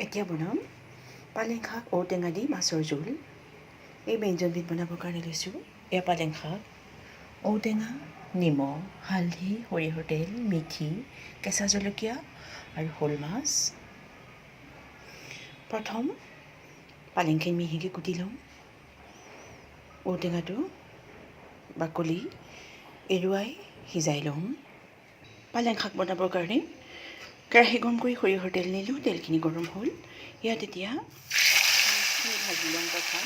এতিয়া বনাম পালেং শাক ঔটেঙা দি মাছৰ জোল। এই ব্যঞ্জনবিধ বনাবৰ কাৰণে লৈছোঁ এয়া পালেং শাক, ঔটেঙা, নিমখ, হালধি, সৰিয়হৰ তেল, মেথি, কেঁচা জলকীয়া আৰু শ'ল মাছ। প্ৰথম পালেংখিনি মিহিকৈ কুটি লওঁ। ঔটেঙাটো বাকলি এৰুৱাই সিজাই লওঁ। পালেং শাক বনাবৰ কাৰণে কেৰাহী গৰম কৰি সৰিয়হৰ তেল নিলোঁ। তেলখিনি গৰম হ'ল। ইয়াত এতিয়া মাছখিনি ভাজি লওঁ প্ৰথম।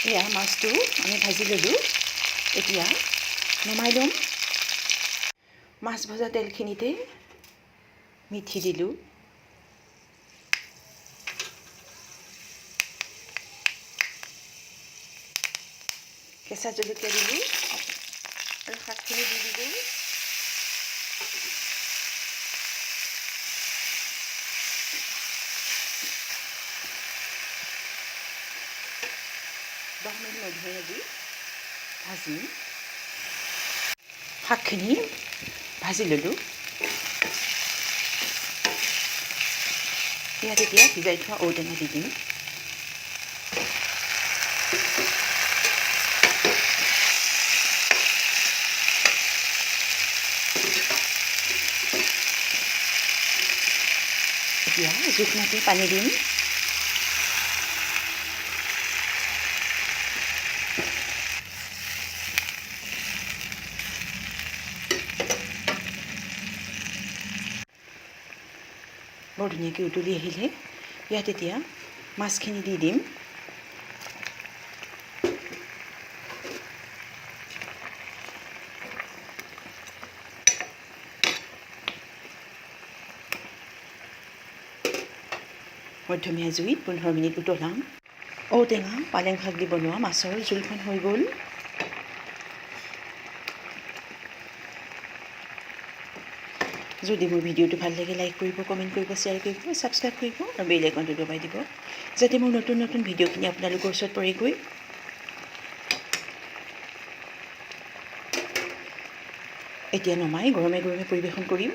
এয়া মাছটো আমি ভাজি ল'লোঁ। এতিয়া নমাই ল'ম। মাছ ভজা তেলখিনিতে মেথি দিলোঁ। কেঁচা জলকীয়া দিলোঁ আৰু শাকখিনি দি দিলোঁ। দহ মিনিট মধ্যমীয়া দি ভাজিম। শাকখিনি ভাজি ল'লোঁ। ইয়াত এতিয়া সিজাই থোৱা ঔটেঙা দি দিম। এতিয়া জোখমতে পানী দিম। বৰ ধুনীয়াকৈ উতলি আহিলে ইয়াত এতিয়া মাছখিনি দি দিম। মধ্যমীয়া জুইত 15 মিনিট উতলাম। ঔটেঙা পালেং শাক দি বনোৱা মাছৰ জোলখন হৈ গ'ল। যদি মোৰ ভিডিঅ'টো ভাল লাগে লাইক কৰিব, কমেণ্ট কৰিব, শ্বেয়াৰ কৰিব, ছাবস্ক্ৰাইব কৰিব আৰু বেল আইকনটো দবাই দিব, যাতে মোৰ নতুন নতুন ভিডিঅ'খিনি আপোনালোকৰ ওচৰত পৰেগৈ। এতিয়া নমাই গৰমে গৰমে পৰিৱেশন কৰিম।